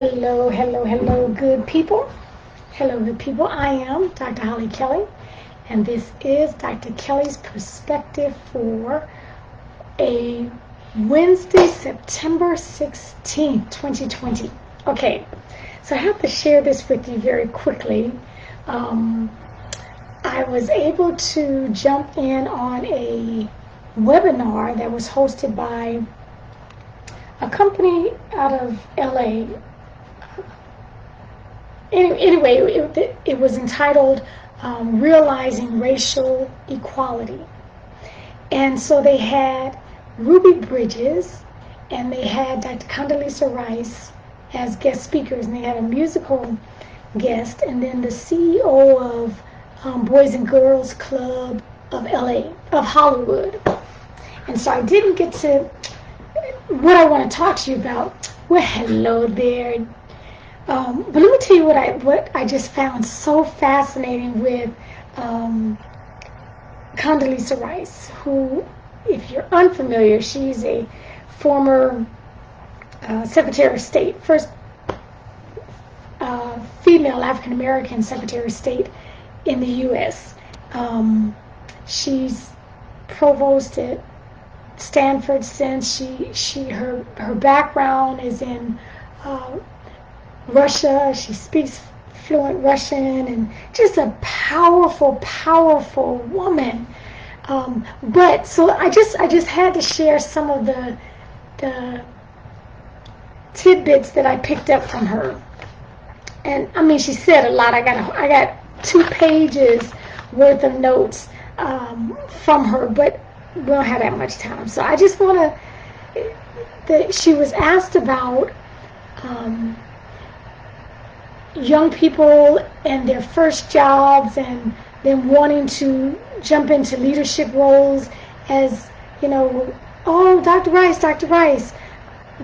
Hello, hello, hello, good people. Hello, good people. I am Dr. Hollie Kelly, and this is Dr. Kelly's perspective for a Wednesday, September 16th, 2020. Okay, so I have to share this with you very quickly. I was able to jump in on a webinar that was hosted by a company out of LA. Anyway, it was entitled Realizing Racial Equality. And so they had Ruby Bridges and they had Dr. Condoleezza Rice as guest speakers, and they had a musical guest, and then the CEO of Boys and Girls Club of LA, of Hollywood. And so I didn't get to what I want to talk to you about. Well, hello there. But let me tell you what I just found so fascinating with Condoleezza Rice, who, if you're unfamiliar, she's a former Secretary of State, first female African American Secretary of State in the U.S. She's provost at Stanford since her background is in Russia. She speaks fluent Russian, and just a powerful, powerful woman. But so I just had to share some of the tidbits that I picked up from her. And I mean, she said a lot. I got 2 pages worth of notes from her, but we don't have that much time. So I just want to. She was asked about young people and their first jobs and them wanting to jump into leadership roles, as oh, Dr. Rice,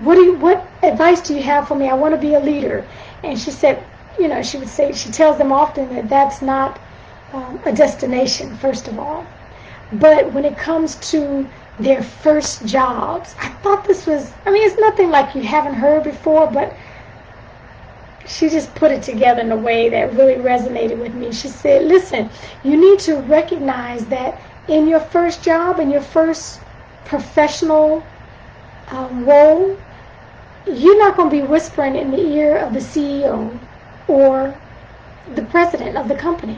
what advice do you have for me? I want to be a leader. And she said, she would say, she tells them often that that's not a destination, first of all. But when it comes to their first jobs, I thought this was, it's nothing like you haven't heard before, but she just put it together in a way that really resonated with me. She said, listen, you need to recognize that in your first job, in your first professional role, you're not going to be whispering in the ear of the CEO or the president of the company.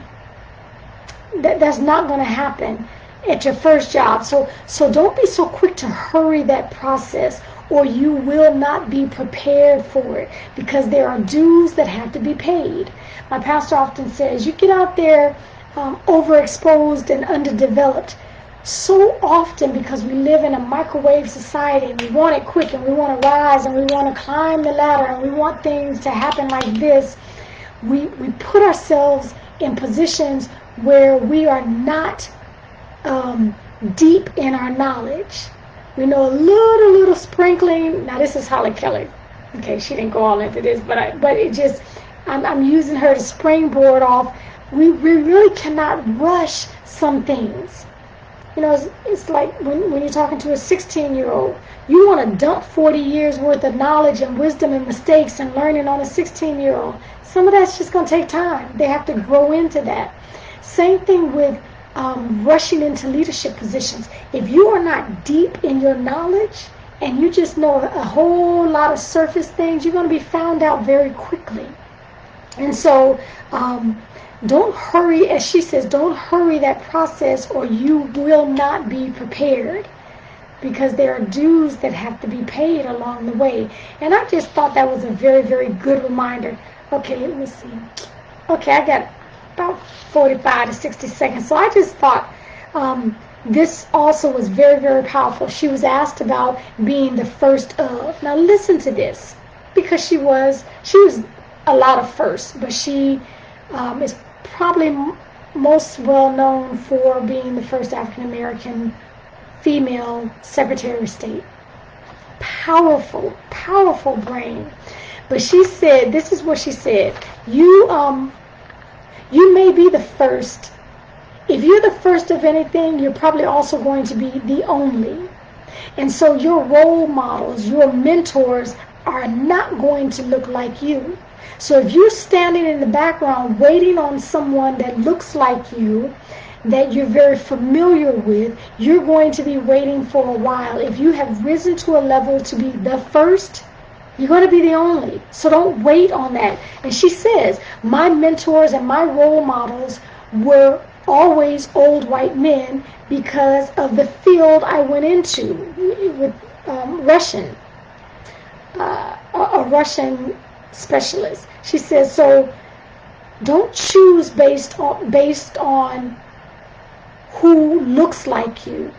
That's not going to happen at your first job. So don't be so quick to hurry that process, or you will not be prepared for it, because there are dues that have to be paid. My pastor often says, you get out there overexposed and underdeveloped so often because we live in a microwave society, and we want it quick, and we want to rise, and we want to climb the ladder, and we want things to happen like this. We put ourselves in positions where we are not deep in our knowledge. We know a little sprinkling. Now this is Hollie Kelly. Okay, she didn't go all into this, but it just, I'm using her to springboard off. We really cannot rush some things. It's like when you're talking to a 16-year-old, you want to dump 40 years worth of knowledge and wisdom and mistakes and learning on a 16-year-old. Some of that's just going to take time. They have to grow into that. Same thing with rushing into leadership positions. If you are not deep in your knowledge and you just know a whole lot of surface things, you're going to be found out very quickly. And so don't hurry, as she says, don't hurry that process, or you will not be prepared, because there are dues that have to be paid along the way. And I just thought that was a very, very good reminder. Okay, let me see. Okay, I got about 45 to 60 seconds. So I just thought this also was very, very powerful. She was asked about being the first of. Now listen to this, because she was a lot of firsts, but she is probably most well known for being the first African American female Secretary of State. Powerful, powerful brain. But she said, this is what she said: you may be the first. If you're the first of anything, you're probably also going to be the only. And so your role models, your mentors, are not going to look like you. So if you're standing in the background waiting on someone that looks like you, that you're very familiar with, you're going to be waiting for a while. If you have risen to a level to be the first, you're going to be the only. So don't wait on that. And she says, my mentors and my role models were always old white men because of the field I went into with Russian, a Russian specialist. She says, so don't choose based on who looks like you.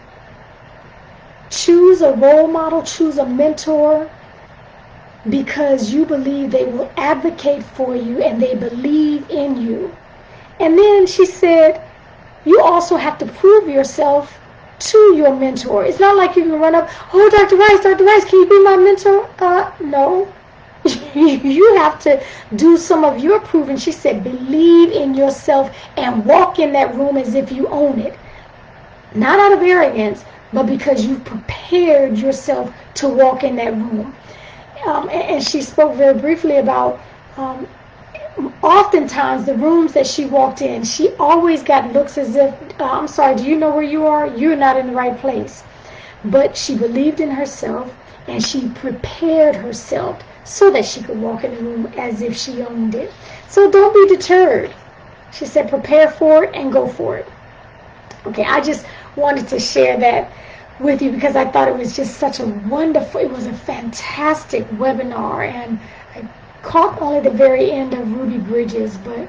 Choose a role model, choose a mentor, because you believe they will advocate for you and they believe in you. And then she said, you also have to prove yourself to your mentor. It's not like you can run up, oh, Dr. Rice, can you be my mentor? No. You have to do some of your proving. She said, believe in yourself and walk in that room as if you own it. Not out of arrogance, but because you've prepared yourself to walk in that room. And she spoke very briefly about oftentimes the rooms that she walked in, she always got looks as if, I'm sorry, do you know where you are? You're not in the right place. But she believed in herself and she prepared herself so that she could walk in the room as if she owned it. So don't be deterred. She said, prepare for it and go for it. Okay, I just wanted to share that with you because I thought it was just such a wonderful, it was a fantastic webinar, and I caught only the very end of Ruby Bridges, but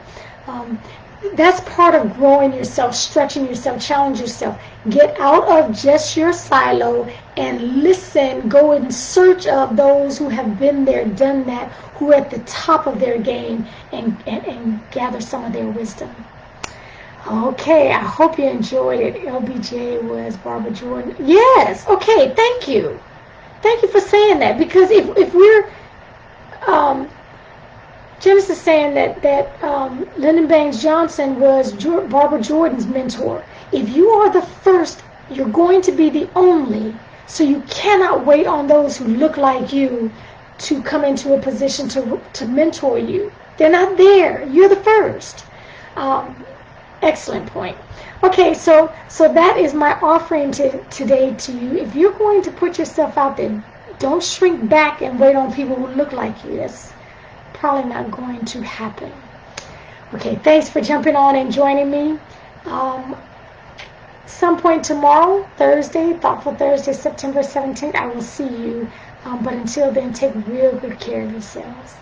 that's part of growing yourself, stretching yourself, challenge yourself. Get out of just your silo and listen, go in search of those who have been there, done that, who are at the top of their game, and gather some of their wisdom. Okay, I hope you enjoyed it. LBJ was Barbara Jordan. Yes, okay, thank you. Thank you for saying that, because if we're, Janice is saying that Lyndon Baines Johnson was Barbara Jordan's mentor. If you are the first, you're going to be the only, so you cannot wait on those who look like you to come into a position to mentor you. They're not there. You're the first. Excellent point. Okay, so that is my offering today to you. If you're going to put yourself out there, don't shrink back and wait on people who look like you. That's probably not going to happen. Okay, thanks for jumping on and joining me. Some point tomorrow, Thursday, Thoughtful Thursday, September 17th, I will see you. But until then, take real good care of yourselves.